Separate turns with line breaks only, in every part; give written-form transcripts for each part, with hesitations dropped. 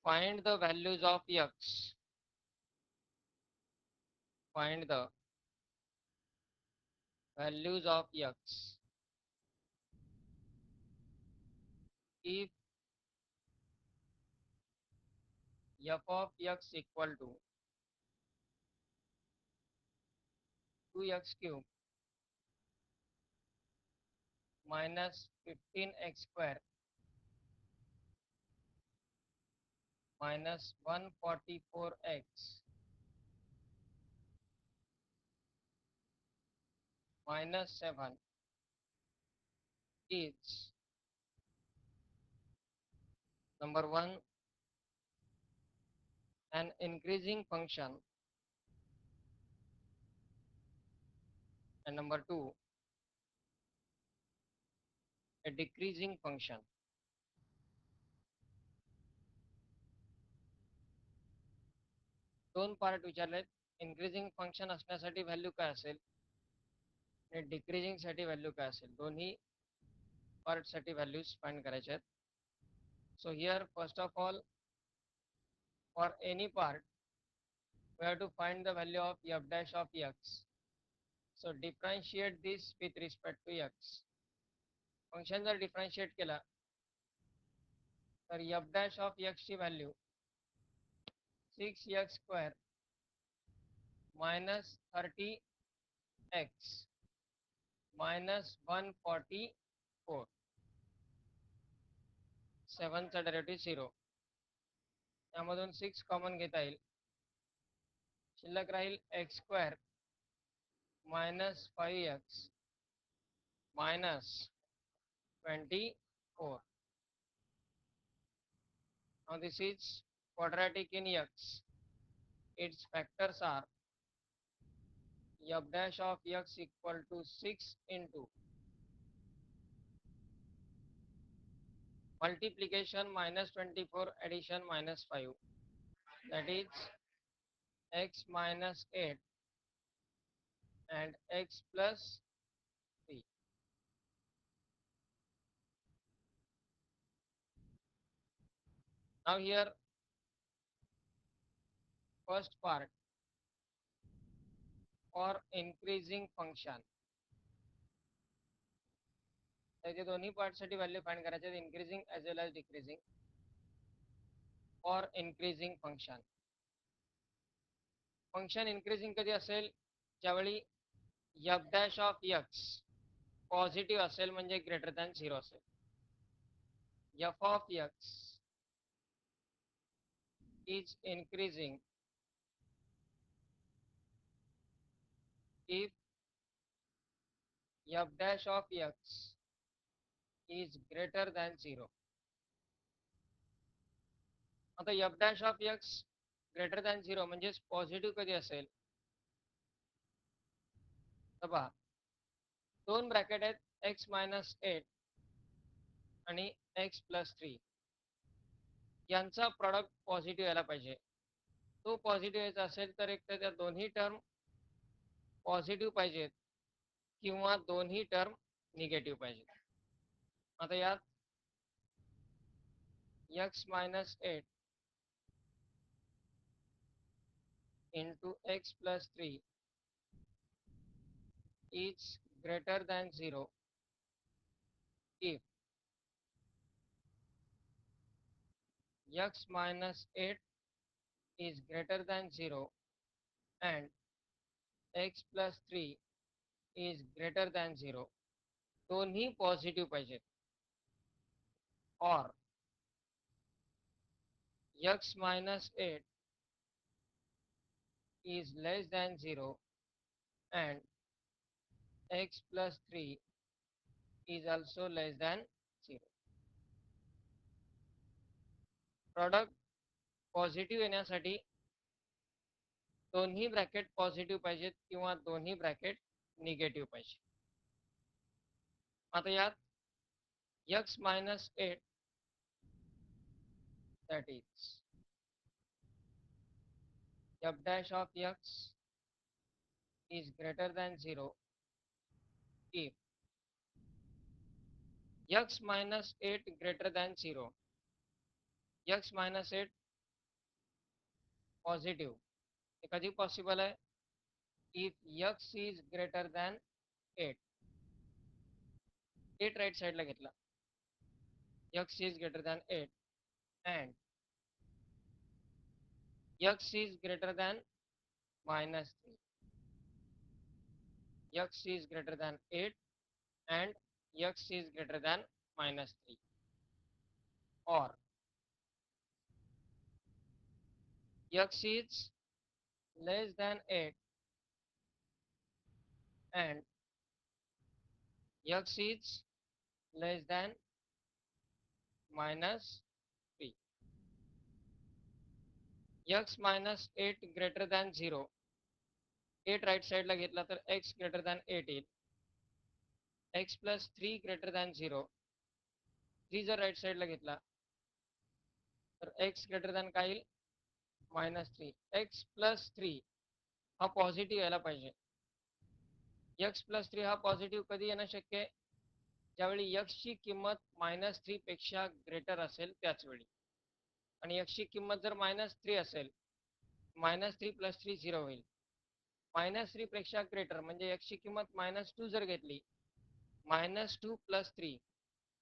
Find the values of x. Find the values of x if f of x equal to 2x cube minus 15x square minus 144x minus 7 is number 1 an increasing function and number 2 a decreasing function. दोन part विचारलेत. Increasing function असण्यासाठी value काय असेल आणि decreasing साठी value काय असेल, दोन्ही part साठी व्हॅल्यूज फाइंड करायचे आहेत. So here first of all for any part we have to find the value of f dash of x. So differentiate this with respect to x. Function जर differentiate केला तर f dash of x ची value 6x square minus 30x minus 144 7चा derivative 0. यामधून 6 common घेता येईल. शिल्लक राहील x square minus 5x minus 24. Now this is quadratic in x. Its factors are f dash of x equal to 6 into multiplication minus 24 addition minus 5, that is x minus 8 and x plus 3. Now here first part for increasing function. त्याचे दोन्ही पार्टसाठी value find करायचे, increasing as well as decreasing. For increasing function, function increasing कधी असेल, ज्यावेळी f dash of x positive असेल म्हणजे greater than 0 असेल. f of x is increasing if f dash of x is greater than 0. आता f dash of x greater than 0 म्हणजे positive कधी असेल, तर पहा दोन ब्रॅकेट आहेत, x मायनस 8 आणि x प्लस 3. यांचा प्रॉडक्ट पॉझिटिव्ह यायला पाहिजे. तो पॉझिटिव्ह यायचा असेल तर एक तर त्या दोन्ही टर्म पॉझिटिव्ह पाहिजेत किंवा दोन्ही टर्म निगेटिव्ह पाहिजेत. आता यात x minus 8 into x plus 3 is greater than 0 if x minus 8 is greater than 0 and x plus 3 is greater than 0. दोन्ही पॉझिटिव्ह पाहिजेत. or x minus 8 is less than 0 and x plus 3 is also less than 0. Product positive येण्यासाठी दोन्ही bracket positive पाहिजेत किंवा दोन्ही bracket negative पाहिजे. आता यात x minus 8, that is f dash of x is greater than 0 if x minus 8 greater than 0. x minus 8 positive. हे कधी पॉसिबल आहे? If x is greater than 8. 8 right साईडला घेतला. x is greater than 8 and x is greater than -3. x is greater than 8 and x is greater than -3, or x is less than 8 and x is less than -3. x minus 8 greater than 0. 8 right side ला घेतला तर x greater than 8 येईल. x plus 3 greater than 0. 3 जर right side ला घेतला तर x greater than काय येईल? -3. x plus 3 हा पॉझिटिव्ह यायला पाहिजे. x plus 3 हा पॉझिटिव्ह कधी येणं शक्य आहे? ज्यावेळी x ची किंमत -3 पेक्षा ग्रेटर असेल त्याच वेळी. आणि x ची किंमत जर -3 असेल, -3 plus 3 0 होईल. -3 पेक्षा ग्रेटर म्हणजे x ची किंमत -2 जर घेतली, -2 plus 3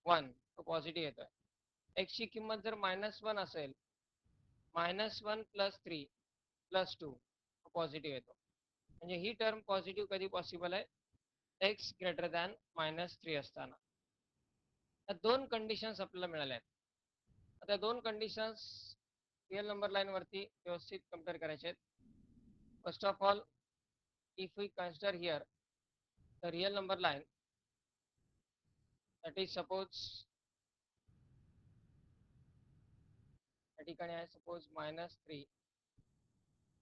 1 तो पॉझिटिव्ह येतोय. x ची किंमत जर -1 असेल, -1 plus 3 plus 2 पॉझिटिव्ह येतो. म्हणजे ही टर्म पॉझिटिव्ह कधी पॉसिबल आहे? x ग्रेटर दॅन -3 असताना. या दोन कंडिशन्स आपल्याला मिळाल्या आहेत. आता दोन कंडिशन्स रिअल नंबर लाईन वरती व्यवस्थित कम्पेअर करायचे आहेत. First of all, if we consider here the real number line, that is suppose या ठिकाणी आहे सपोज -3,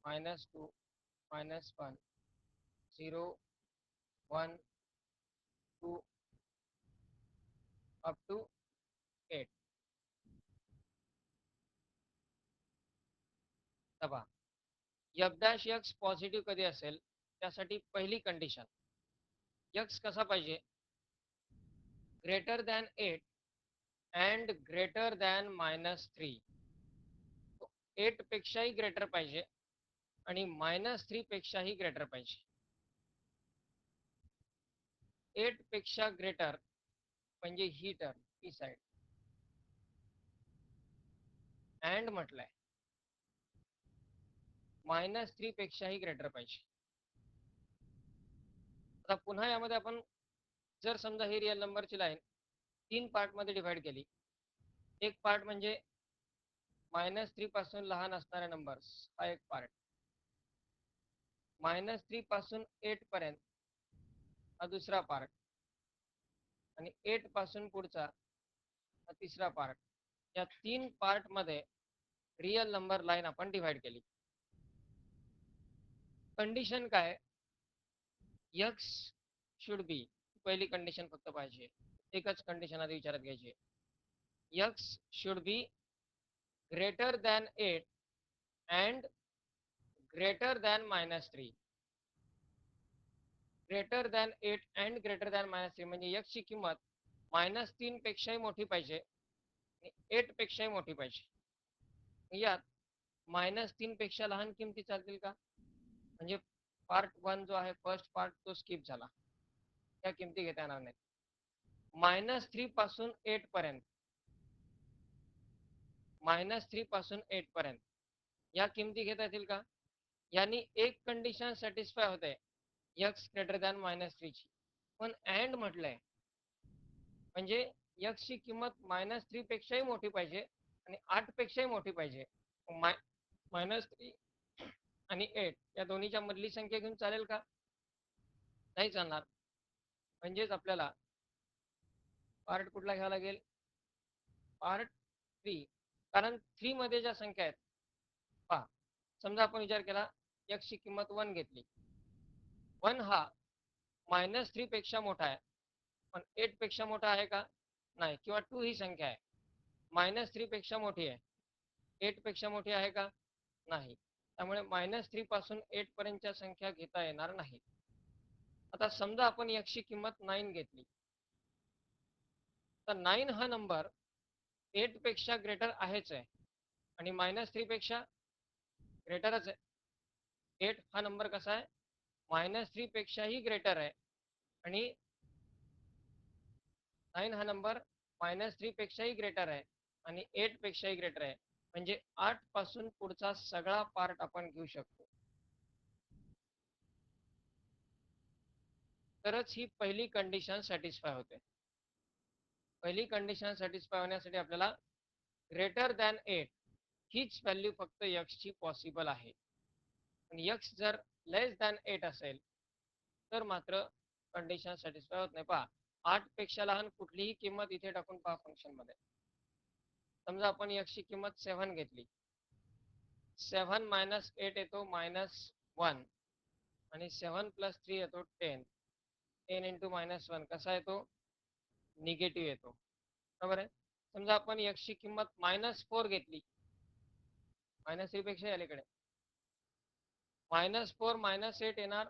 -2, -1, 0, 1, 2 अप टू 8. तबा f' पॉझिटिव्ह कधी असेल त्यासाठी पहिली कंडिशन, x कसा पाहिजे? Greater than 8 and greater than -3. 8 पेक्षाही ग्रेटर पाहिजे आणि -3 पेक्षाही ग्रेटर पाहिजे. 8 पेक्षा ग्रेटर म्हणजे ही टर्म, ही साईड. अँड म्हटलंय, -3 पेक्षाही ग्रेटर पाहिजे. आता पुन्हा यामध्ये आपण जर समजा ही रिअल नंबरची लाईन 3 पार्टमध्ये डिव्हाइड केली. एक पार्ट म्हणजे -3 पासून लहान असणारे नंबर्स, हा एक पार्ट. -3 पासून 8 पर्यंत हा दुसरा पार्ट. आणि 8 पासून पुढचा हा तिसरा पार्ट. या 3 पार्टमध्ये रिअल नंबर लाईन आपण डिव्हाइड केली. कंडिशन काय? x शुड बी, पहिली कंडिशन फक्त पाहिजे. एकच कंडिशन आधी विचारात घ्यायची. x should be greater than 8 and greater than -3. Greater than 8 and greater than -3 म्हणजे x ची किंमत -3 पेक्षाही मोठी पाहिजे आणि 8 पेक्षाही मोठी पाहिजे. यात -3 पेक्षा लहान किमती चालतील का? म्हणजे पार्ट 1 जो आहे, फर्स्ट पार्ट, तो स्किप झाला. त्या किमती घेता येणार नाहीत. -3 पासून 8 पर्यंत, -3 पासून 8 पर्यंत या किमती घेता येतील का? यांनी एक कंडिशन सॅटिस्फाय होते, x ग्रेटर दॅन -3 ची. पण अँड म्हटलंय म्हणजे x ची किंमत -3 पेक्षाही मोठी पाहिजे आणि 8 पेक्षाही मोठी पाहिजे. -3 आणि 8 या दोन्हीच्या मधली संख्या घेऊन चालेल का? नाही चालणार. म्हणजेच आपल्याला पार्ट कुठला घ्यावा लागेल? पार्ट 3. कारण 3 मध्ये ज्या संख्या आहेत, पहा, समजा आपण विचार केला, x ची किंमत 1 घेतली. 1 हा -3 पेक्षा मोठा आहे, पण 8 पेक्षा मोठा आहे का? नाही. किंवा 2 ही संख्या आहे, -3 पेक्षा मोठी आहे, 8 पेक्षा मोठी आहे का? नाही. त्यामुळे -3 पासून 8 पर्यंतच्या संख्या घेता येणार नाही. आता समजा आपण x ची किंमत 9 घेतली, तर 9 हा नंबर 8 पेक्षा ग्रेटर आहेच आहे आणि -3 पेक्षा ग्रेटरच आहे. 8 हा नंबर कसा आहे, -3 पेक्षाही ग्रेटर आहे आणि 9 हा नंबर -3 पेक्षाही ग्रेटर आहे आणि 8 पेक्षाही ग्रेटर आहे. म्हणजे 8 पासून पुढचा सगळा पार्ट आपण घेऊ शकतो. तरच ही पहिली कंडिशन सॅटिस्फाय होते. पहिली कंडिशन सॅटिस्फाय होण्यासाठी आपल्याला ग्रेटर दॅन 8 हीच व्हॅल्यू फक्त x ची पॉसिबल आहे. आणि x जर लेस दॅन 8 असेल तर मात्र कंडिशन सॅटिस्फाय होत नाही. पहा, 8 पेक्षा लहान कुठलीही किंमत इथे टाकून पहा फंक्शन मध्ये. समजा आपण x ची किंमत 7 घेतली, 7 - 8 येतो -1 आणि 7 + 3 येतो 10. 10 × -1 कसा येतो, निगेटिव्ह येतो. बरोबर आहे. समजा आपण x ची किंमत -4 घेतली, -3 पेक्षा अलीकडे, -4 - 8 येणार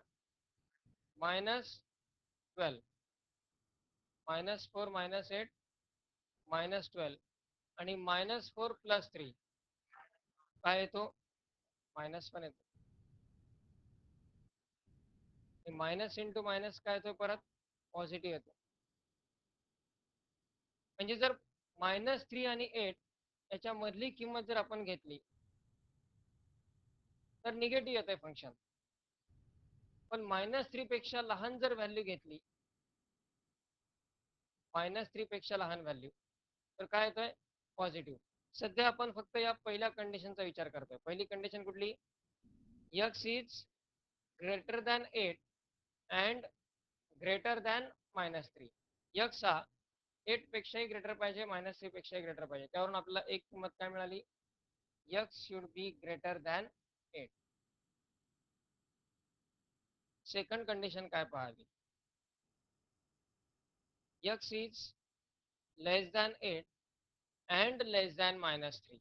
-12. -4 - 8 -12 आणि -4 + 3 काय येतो, -1 येतो. मायनस इंटू मायनस काय येतो, परत पॉझिटिव्ह येतो. म्हणजे जर -3 आणि 8 याच्या मधली किंमत जर आपण घेतली तर निगेटिव्ह येते फंक्शन. पण -3 पेक्षा लहान जर व्हॅल्यू घेतली, -3 पेक्षा लहान व्हॅल्यू, तर काय येतोय, पॉझिटिव्ह. सध्या आपण फक्त या पहिल्या कंडिशनचा विचार करतोय. पहिली कंडिशन कुठली, x is greater than 8 and greater than -3. x हा 8 पेक्षाही ग्रेटर पाहिजे, -3 पेक्षाही ग्रेटर पाहिजे. त्यावरून आपल्याला एक किंमत काय मिळाली, x should be greater than 8. Second condition काय पाहावी, x is less than 8 and less than -3.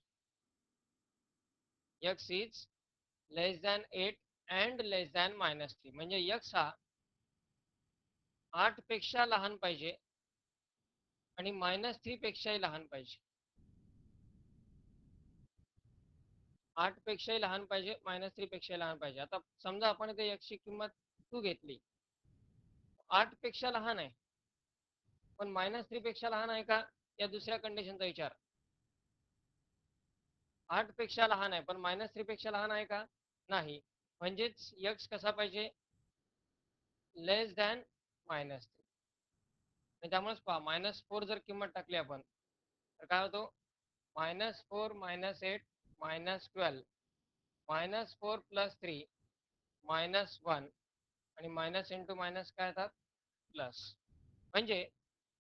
x is less than 8 and less than -3. म्हणजे x हा 8 पेक्षा लहान पाहिजे आणि -3 पेक्षाही लहान पाहिजे. 8 पेक्षाही लहान पाहिजे, -3 पेक्षाही लहान पाहिजे. आता समजा आपण इथे x ची किंमत 2 घेतली, 8 पेक्षा लहान आहे पण -3 पेक्षा लहान आहे का, या दुसऱ्या कंडिशनचा विचार. 8 पेक्षा लहान आहे पण -3 पेक्षा लहान आहे का, नाही. म्हणजेच x कसा पाहिजे, लेस दॅन -3. त्यामुळेच पहा, -4 जर किंमत टाकली आपण तर काय होतो, -4 - 8 -12, -4 + 3 -1 आणि मायनस इंटू मायनस काय येतात, प्लस. म्हणजे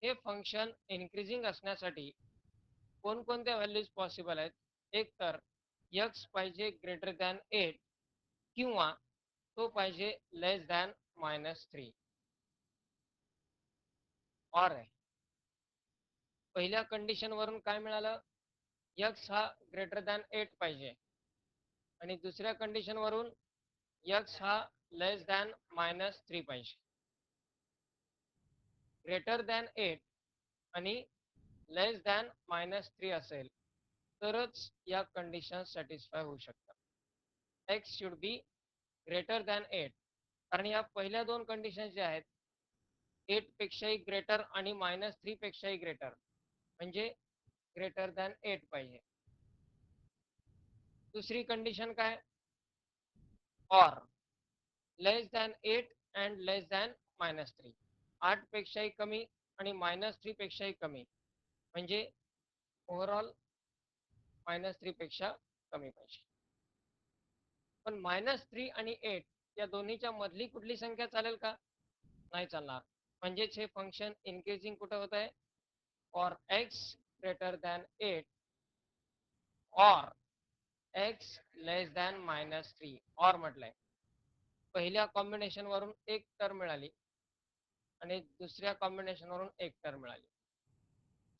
हे फंक्शन इन्क्रीजिंग असण्यासाठी कोणकोणत्या व्हॅल्यूज पॉसिबल आहेत, एक तर x पाहिजे ग्रेटर दॅन 8 किंवा तो पाहिजे लेस दॅन -3. ऑर आहे. पहिल्या कंडिशन वरून काय मिळालं, x हा ग्रेटर दॅन 8 पाहिजे आणि दुसऱ्या कंडिशन वरून x हा लेस दॅन -3 पाहिजे. ग्रेटर दॅन 8 आणि लेस दॅन -3 असेल तरच या कंडिशन सॅटिस्फाय होऊ शकतात. x should be greater than 8. कारण या पहिल्या दोन कंडिशन ज्या आहेत, 8 पेक्षाही ग्रेटर आणि -3 पेक्षाही ग्रेटर, म्हणजे ग्रेटर दॅन 8 पाहिजे. दुसरी कंडिशन काय, or less than 8 and less than -3. 8 पेक्षाही कमी आणि -3 पेक्षाही कमी, म्हणजे ओव्हरऑल -3 पेक्षा कमी पाहिजे. पण -3 आणि 8 या दोन्हीच्या मधली कुठली संख्या चालेल का, नाही चालणार. म्हणजेच हे फंक्शन इन्क्रीजिंग कुठं होत आहे, for x greater than 8 or x less than -3. Or म्हटलंय. पहिल्या कॉम्बिनेशन वरून एक टर्म मिळाली आणि दुसऱ्या कॉम्बिनेशन वरून एक टर्म मिळाली.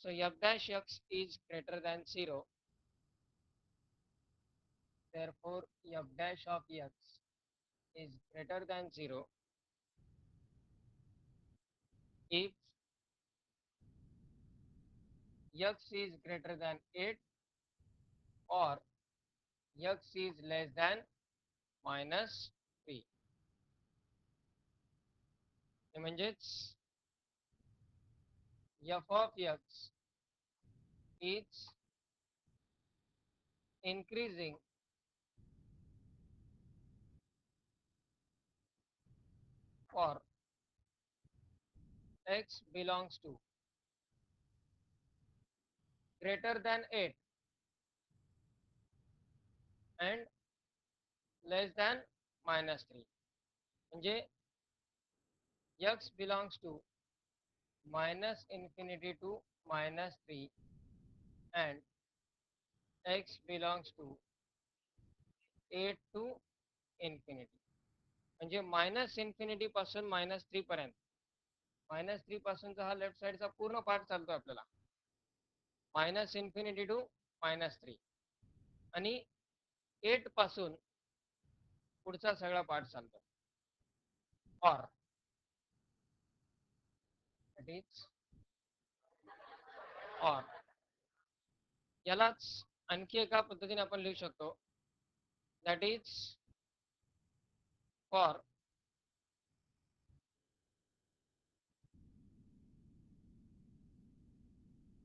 So f' is greater than 0. Therefore f' of x is greater than 0 if x is greater than 8 or x is less than -3. म्हणजेच f of x is increasing for x belongs to greater than 8 and less than -3. म्हणजे x belongs to -infinity to -3 and x belongs to 8 to infinity. म्हणजे -infinity पासून -3 पर्यंत. -3 पासूनचा हा left साइडचा पूर्ण part चालतो आपल्याला. -infinity to -3 आणि 8 पासून पुढचा सगळा पार्ट चालतो. और that is और यालाच आणखी एका पद्धतीने आपण लिहू शकतो. That is for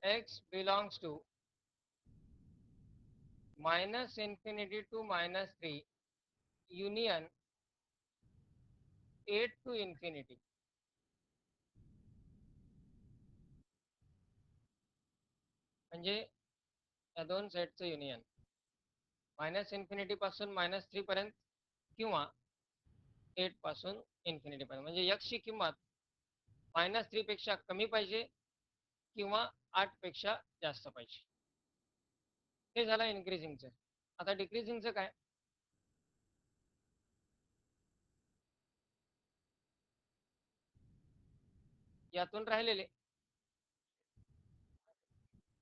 x belongs to -infinity to -3 union 8 to infinity. म्हणजे या दोन सेटचं युनियन -infinity पासून -3 पर्यंत किंवा 8 पासून इन्फिनिटी पर्यंत. म्हणजे x ची किंमत -3 पेक्षा कमी पाहिजे किंवा 8 पेक्षा जास्त पाहिजे. हे झालं इन्क्रीजिंगचं. आता डिक्रीजिंगचं काय? यातून राहिलेले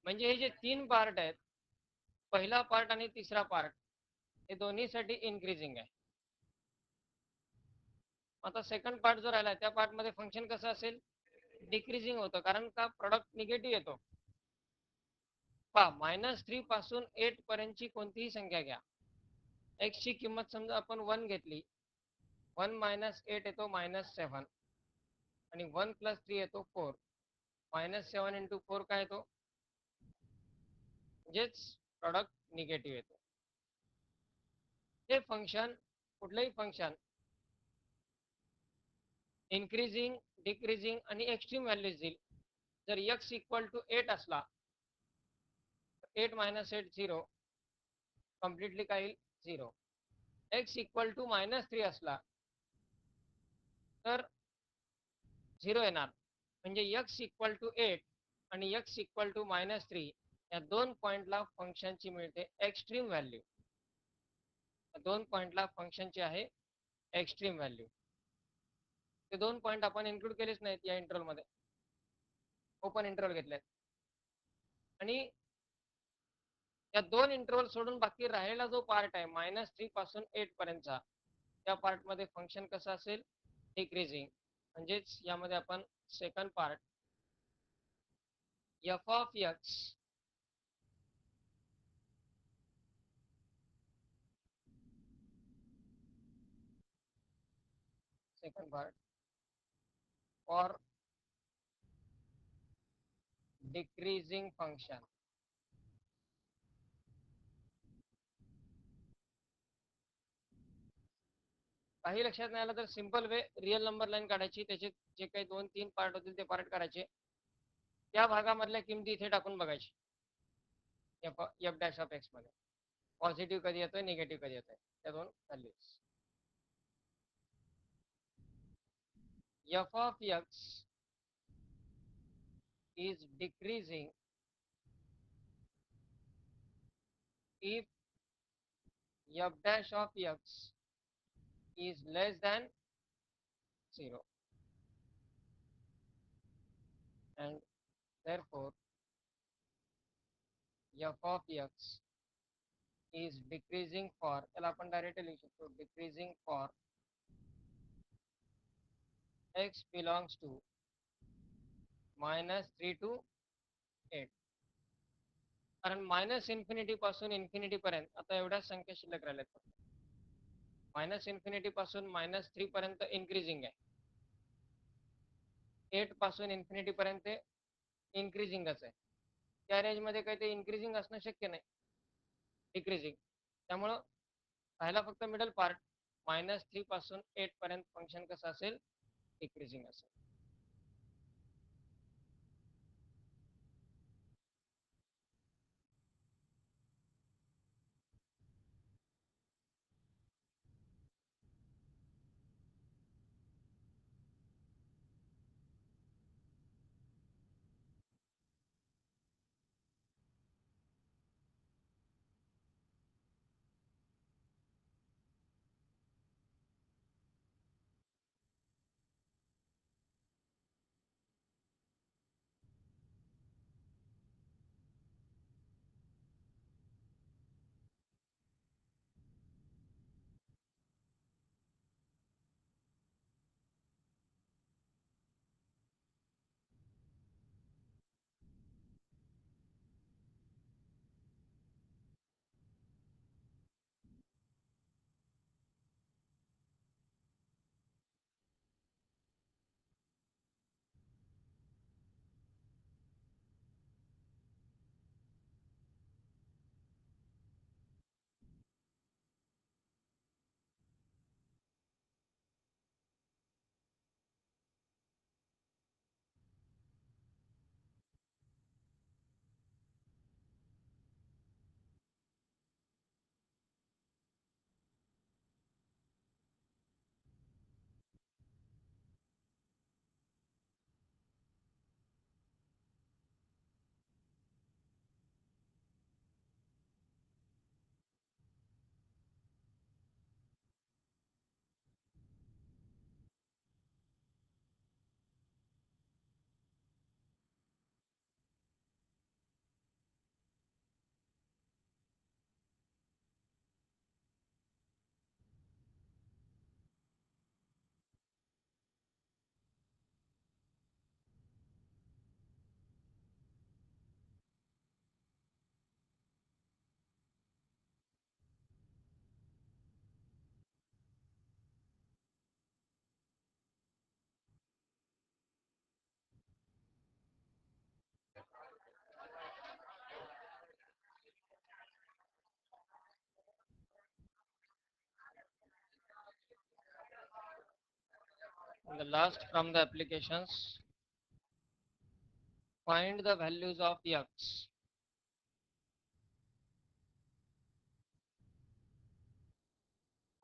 म्हणजे हे जे 3 पार्ट आहेत, पहिला पार्ट आणि तिसरा पार्ट, हे दोन्हीसाठी इन्क्रीजिंग आहे. आता सेकंड पार्ट जो राहिला त्या पार्टमध्ये फंक्शन कसं असेल? डिक्रीजिंग होतं, कारण का प्रोडक्ट निगेटिव्ह येतो. पहा, -3 पासून 8 पर्यंतची कोणतीही संख्या घ्या. x ची किंमत समजा आपण 1 घेतली, 1 - 8 येतो -7 आणि 1 + 3 येतो 4. -7 × 4 काय येतो? म्हणजेच प्रॉडक्ट निगेटिव्ह येतो. हे फंक्शन, कुठलंही फंक्शन इन्क्रीजिंग, डिक्रीजिंग आणि एक्स्ट्रीम व्हॅल्यूज देईल. जर x = 8 असला, 8 - 8 0, कम्प्लिटली काय येईल? 0. x = -3 असला तर 0 येणार. म्हणजे x = 8 आणि x = -3 या दोन पॉइंटला फंक्शनची मिळते एक्स्ट्रीम व्हॅल्यू. दोन पॉइंटला फंक्शनची आहे एक्स्ट्रीम व्हॅल्यू. ते दोन पॉइंट आपण इन्क्लूड केलेच नाहीत या इंटरवलमध्ये, ओपन इंटरवल घेतलेत. आणि या दोन इंटरवल सोडून बाकी राहिलेला जो पार्ट आहे -3 पासून 8 पर्यंतचा, त्या पार्टमध्ये फंक्शन कसं असेल? डिक्रीजिंग. म्हणजेच यामध्ये आपण second part f of x second part for decreasing function. काही लक्षात नाही आलं तर simple way real number line काढायची, त्याचे जे काही 2-3 पार्ट होतील ते पार्ट करायचे, त्या भागामधल्या किमती इथे टाकून बघायची. f डॅश ऑफ x मध्ये पॉझिटिव्ह कधी येतोय, निगेटिव्ह कधी येतोय, त्या दोन values. f of x is decreasing if f dash of x is less than 0 and therefore f of x is decreasing for, त्याला आपण डायरेक्टली लिहू शकतो, decreasing for x belongs to -3 to 8. कारण मायनस इन्फिनिटी पासून infinity पर्यंत आता एवढ्याच संख्या शिल्लक राहिल्यात फक्त. मायनस इन्फिनिटी पासून -3 पर्यंत इन्क्रीजिंग आहे. 8 पासून इन्फिनिटी पर्यंत इन्क्रीजिंगच आहे. त्या रेंजमध्ये काही ते इन्क्रीजिंग असणं शक्य नाही, डिक्रीजिंग. त्यामुळं राहिला फक्त मिडल पार्ट. -3 पासून 8 पर्यंत फंक्शन कसं असेल, डिक्रीजिंग असेल. The last from the applications, find the values of x.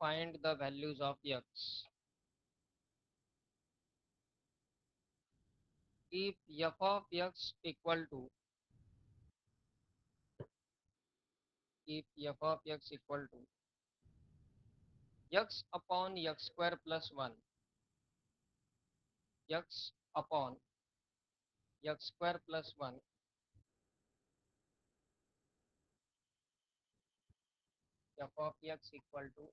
Find the values of x. If f of x equal to, if f of x equal to x upon x square plus 1, x upon x square plus 1, f of x equal to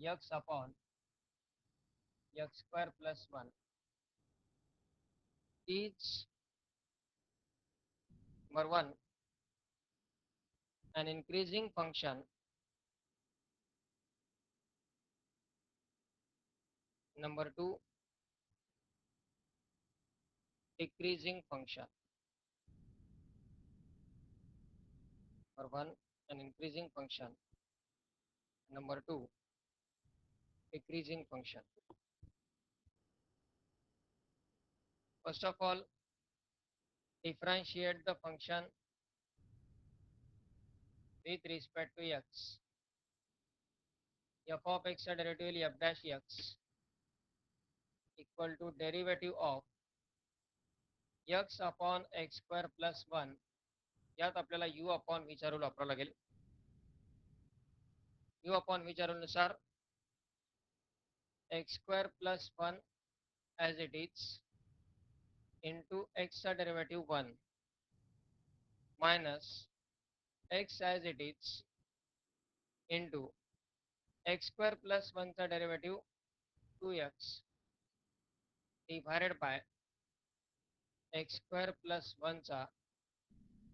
x upon x square plus 1 is number 1 an increasing function, number 2 decreasing function. Number 1 an increasing function, number 2 decreasing function. First of all, differentiate the function with respect to x. F of x चा derivative f dash x equal to derivative of x upon x square plus 1. यात आपल्याला u upon v चा rule वापरावा लागेल. u upon v च्या रूलनुसार x square plus 1 as it is into x चा derivative 1 minus x as it is into x square plus 1 चा derivative 2x divided by x square plus 1 चा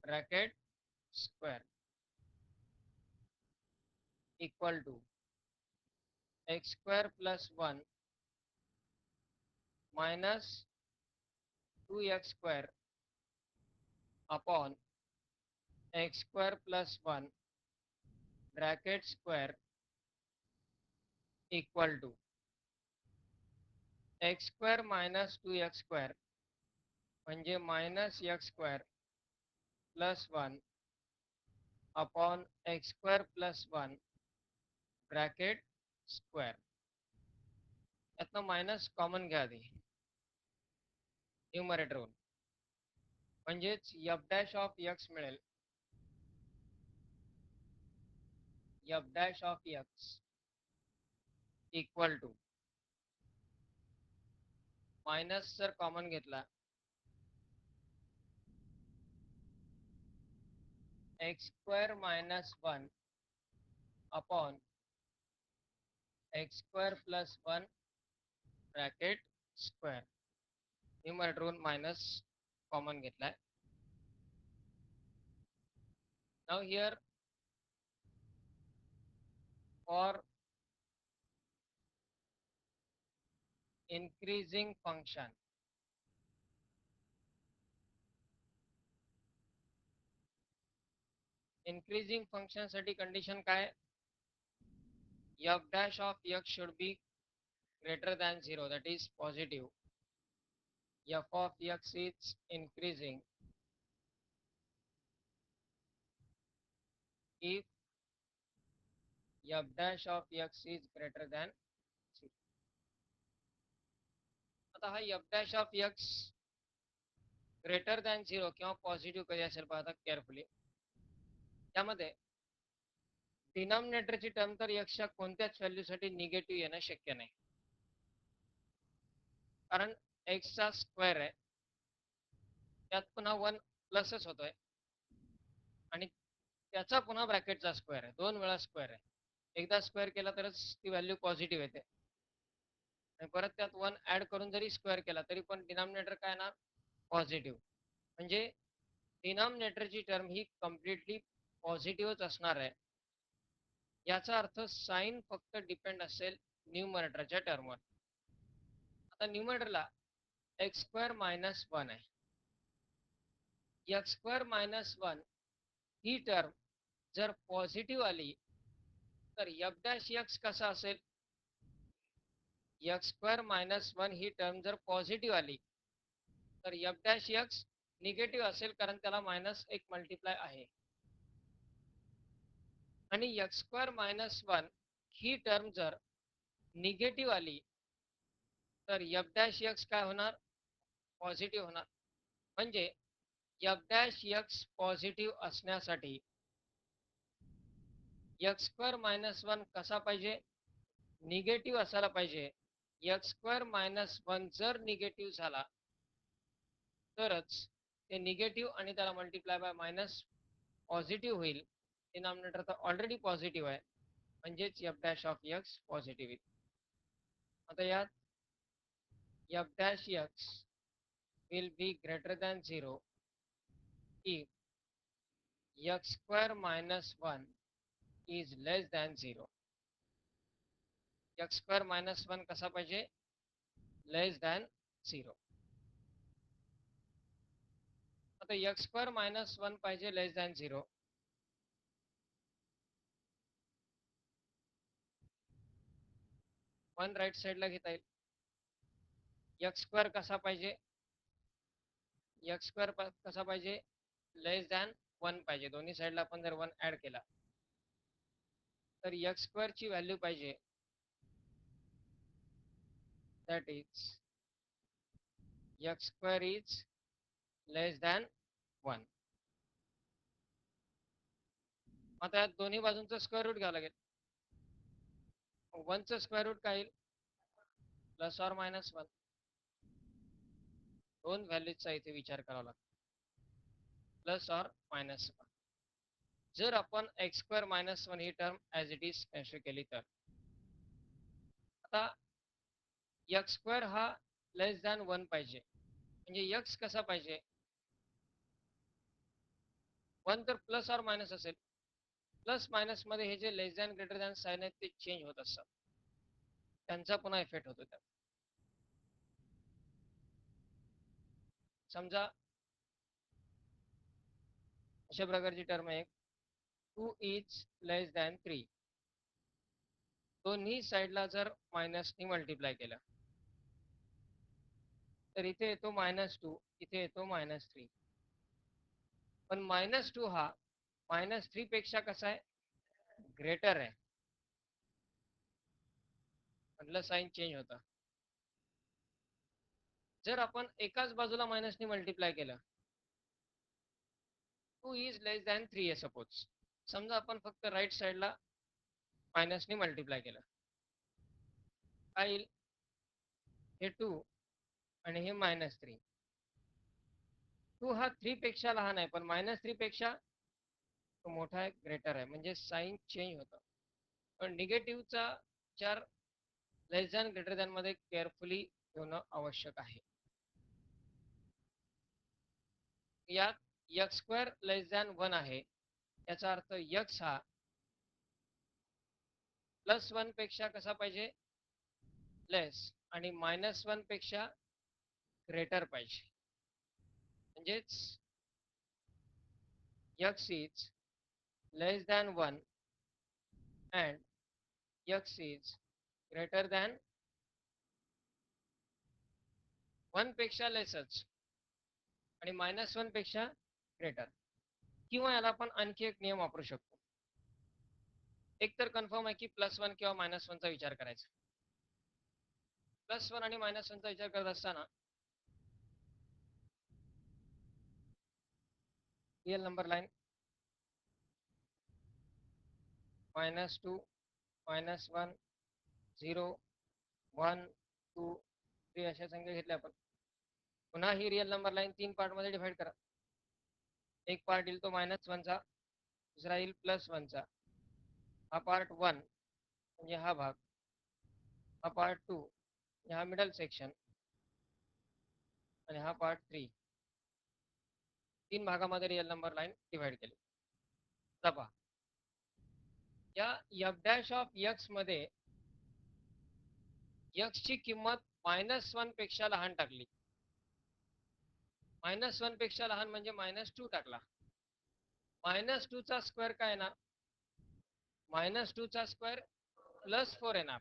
bracket square equal to x square plus 1 minus 2x square upon x square plus 1 bracket square equal to x square minus 2x square म्हणजे minus x square plus 1 upon x square plus 1 bracket square. यातनं minus common घ्या आधी न्यूमरेटरवरून, म्हणजेच f dash of x मिळेल. F dash of x equal to minus जर common घेतला x square minus 1 upon x square plus 1 bracket square. न्यूमरेटरवरून minus common घेतलाय. Now here for increasing function increasing function साठी कंडिशन काय, f dash of x should be greater than 0, that is positive. F of x is increasing if f dash of x is greater than 0. आता हा f dash of x greater than 0 किंवा positive कधी असेल पाहता carefully. त्यामध्ये डिनॉमिनेटरची term तर एक्सच्या कोणत्याच व्हॅल्यूसाठी निगेटिव्ह येणं शक्य नाही, कारण एक्सचा स्क्वेअर आहे, त्यात पुन्हा 1 प्लसच होतोय आणि त्याचा पुन्हा ब्रॅकेटचा स्क्वेअर आहे, 2 वेळा स्क्वेअर आहे. एकदा स्क्वेअर केला तरच ती व्हॅल्यू पॉझिटिव्ह येते आणि परत त्यात 1 ऍड करून जरी स्क्वेअर केला तरी पण डिनॉमिनेटर काय येणार, पॉझिटिव्ह. म्हणजे डिनॉमिनेटरची टर्म ही कम्प्लिटली पॉझिटिव्हच असणार आहे. याचा अर्थ साइन फक्त डिपेंड असेल न्यूमरेटरच्या टर्मवर. आता न्यूमरेटरला एक्स स्क्वेअर मायनस 1 आहे. एक्स स्क्वेअर मायनस 1 ही टर्म जर पॉझिटिव्ह आली तर एफ डॅश एक्स कसा असेल, एक्स स्क्वेअर मायनस 1 ही टर्म जर पॉझिटिव्ह आली तर एफ डॅश एक्स निगेटिव्ह असेल, कारण त्याला मायनस एक मल्टिप्लाय आहे. आणि एक्स स्क्वेअर मायनस 1 ही टर्म जर निगेटिव्ह आली तर एफ डॅश एक्स काय होणार, पॉझिटिव्ह होणार. म्हणजे एफ डॅश एक्स पॉझिटिव्ह असण्यासाठी एक्स स्क्वेअर मायनस 1 कसा पाहिजे, निगेटिव्ह असायला पाहिजे. एक्स स्क्वेअर मायनस 1 जर निगेटिव्ह झाला तरच ते निगेटिव्ह आणि त्याला मल्टिप्लाय बाय मायनस पॉझिटिव्ह होईल. डिनॉमिनेटर तर ऑलरेडी पॉझिटिव्ह आहे, म्हणजेच f dash of x positive येईल. आता यात F dash x will be greater than 0 if x square minus 1 is less than 0. X square minus 1 कसा पाहिजे, लेस दॅन 0. आता एक्स स्क्वेअर मायनस 1 पाहिजे लेस दॅन 0. वन राईट साईडला घेता येईल. एक्स स्क्वेअर कसा पाहिजे, एक्स स्क्वेअर कसा पाहिजे, लेस दॅन 1 पाहिजे. दोन्ही साईडला आपण जर 1 ऍड केला तर एक्स स्क्वेअरची व्हॅल्यू पाहिजे, that is x square is less than 1. आता यात दोन्ही बाजूंचं स्क्वेअर रूट घ्यावं लागेल. 1चं स्क्वेअर रूट काय येईल, प्लस ऑर मायनस 1. दोन व्हॅल्यूजचा इथे विचार करावा लागतो, प्लस ऑर मायनस 1. जर आपण x square minus 1 he term as it is consider केली तर आता एक्स स्क्वेअर हा लेस दॅन 1 पाहिजे. म्हणजे एक्स कसा पाहिजे, 1 तर प्लस और मायनस असेल. प्लस मायनस मध्ये हे जे लेस दॅन ग्रेटर दॅन साइन आहेत ते चेंज होत असतात, त्यांचा पुन्हा इफेक्ट होतो त्यात. समजा अशा प्रकारची टर्म आहे, 2 इज लेस दॅन 3. दोन्ही साईडला जर मायनसनी मल्टिप्लाय केलं तर इथे येतो -2, इथे येतो -3. पण -2 हा -3 पेक्षा कसा आहे, ग्रेटर आहे. म्हटलं साईन चेंज होता. जर आपण एकाच बाजूला मायनसनी मल्टिप्लाय केलं, 2 इज लेस दॅन 3 आहे सपोज. समजा आपण फक्त राईट साईडला मायनसनी मल्टिप्लाय केलं, काय येईल, हे 2 आणि हे -3. 2 हा 3 पेक्षा लहान आहे, पण -3 पेक्षा तो मोठा आहे, ग्रेटर आहे, म्हणजे साईन चेंज होतं. पण निगेटिव्हचा विचार लेस दॅन ग्रेटर दॅन मध्ये केअरफुली ठेवणं आवश्यक आहे. यात x² लेस दॅन 1 आहे, याचा अर्थ x हा +1 पेक्षा कसा पाहिजे, लेस, आणि -1 पेक्षा ग्रेटर पाहिजे. म्हणजेच x is less than 1 and x is greater than 1 पेक्षा लेसच आणि -1 पेक्षा ग्रेटर. किंवा याला आपण आणखी एक नियम वापरू शकतो. एक तर कन्फर्म आहे की +1 किंवा -1चा विचार करायचा. +1 आणि -1चा विचार करत असताना रियल नंबर लाईन -2, -1, 0, 1, 2, 3 अशा संख्या घेतल्या आपण. पुन्हा ही रियल नंबर लाईन 3 पार्टमध्ये डिवाइड करा. एक पार्ट येईल तो -1चा, दुसरा येईल +1चा. हा पार्ट 1 म्हणजे हा भाग, हा पार्ट 2 म्हणजे हा मिडल सेक्शन, आणि हा पार्ट 3. 3 भागामध्ये रियल नंबर लाईन डिवाइड केली. पहा, या f' मध्ये x ची किंमत -1 पेक्षा लहान टाकली. -1 पेक्षा लहान म्हणजे -2 टाकला. -2 चा स्क्वेअर काय येणार, -2 चा स्क्वेअर +4 येणार.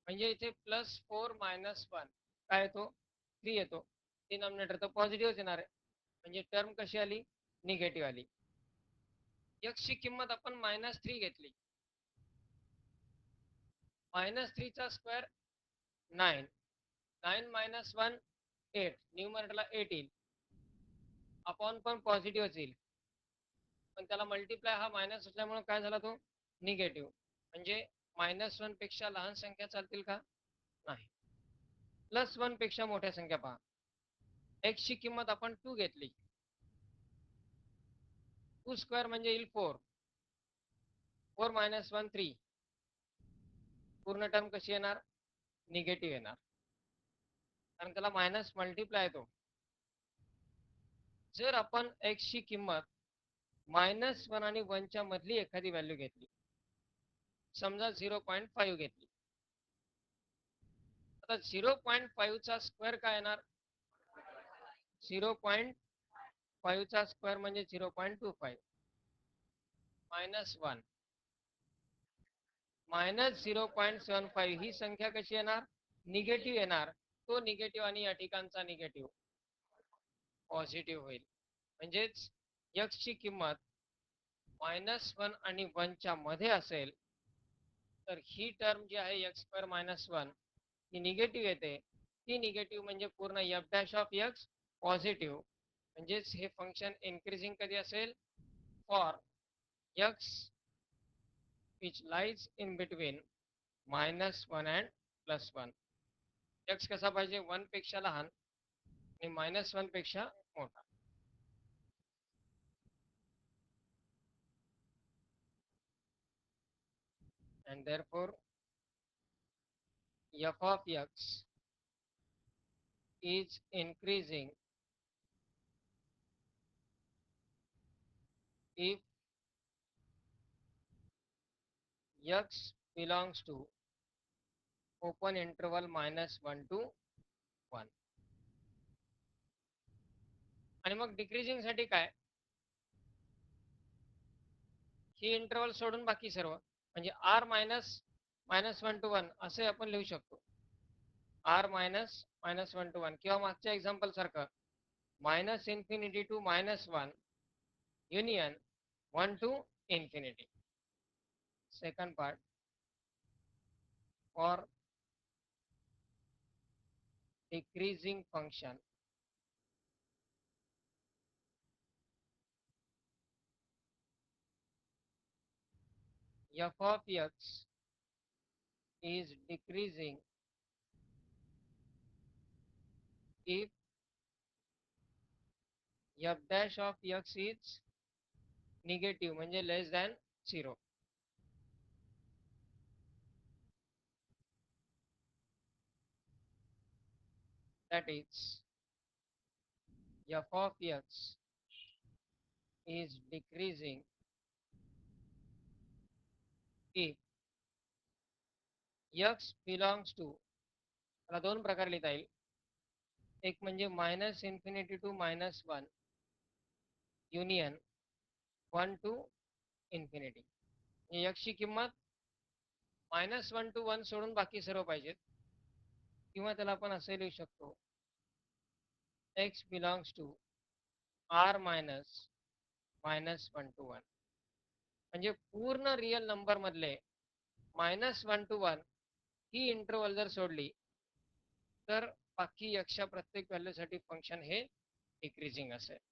म्हणजे इथे +4 -1 काय येतो, 3 येतो. डिनॉमिनेटर तर पॉझिटिव्ह येणार आहे, म्हणजे टर्म कशी आली, निगेटिव्ह आली. x ची किंमत आपण -3 घेतली. -3 चा स्क्वेअर 9, 9 - 1 8, न्यूमरेटरला 8 येईल. अपॉन पण पॉझिटिव्हच येईल, पण त्याला मल्टिप्लाय हा मायनस असल्यामुळे काय झाला, तो निगेटिव्ह. म्हणजे -1 पेक्षा लहान संख्या चालतील का, नाही. +1 पेक्षा मोठ्या संख्या पहा. x ची किंमत आपण 2 घेतली. 2 स्क्वेअर म्हणजे येईल 4, 4 - 1 3. पूर्ण टर्म कशी येणार, निगेटिव्ह येणार, कारण त्याला मायनस मल्टिप्लाय येतो. जर आपण x ची किंमत -1 आणि 1 च्या मधली एखादी व्हॅल्यू घेतली, समजा 0.5 घेतली, आता 0.5 चा स्क्वेअर काय येणार, 0.5 चा स्क्वेअर म्हणजे 0.25, -1 -0.75 ही संख्या कशी येणार, निगेटिव्ह येणार. तो निगेटिव्ह आणि या ठिकाणचा निगेटिव्ह पॉझिटिव्ह होईल. म्हणजेच x ची किंमत -1 आणि 1 च्या मध्ये असेल तर ही टर्म जी आहे x² - 1 ही निगेटिव्ह येते. ती निगेटिव्ह म्हणजे पूर्ण f' पॉझिटिव्ह. म्हणजेच हे फंक्शन इन्क्रीजिंग कधी असेल, for x which lies in between -1 and +1. x कसा पाहिजे, 1 पेक्षा लहान आणि -1 पेक्षा मोठा. And therefore f of x is increasing if x belongs to open interval -1 to 1. आणि मग डिक्रीजिंग साठी काय, ही इंटरवल सोडून बाकी सर्व, म्हणजे r -1 to 1 असे आपण लिहू शकतो. r -1 to 1 किंवा मागच्या एक्झाम्पल सारखं -∞ to -1 union 1 to infinity. Second part, for decreasing function f of x is decreasing if f dash of x is negative, म्हणजे less than 0. That is, f of x is decreasing if x belongs to, त्याला दोन प्रकार लिहिता येईल. एक म्हणजे -∞ to -1 union 1 to infinity. x ची किंमत -1 to 1 सोडून बाकी सर्व पाहिजेत. किंवा त्याला आपण असे लिहू शकतो, x belongs to r -1 to 1. म्हणजे पूर्ण रियल नंबर मधले -1 to 1 ही इंटरवल जर सोडली तर बाकी x च्या प्रत्येक व्हॅल्यूसाठी फंक्शन हे डिक्रीजिंग असेल.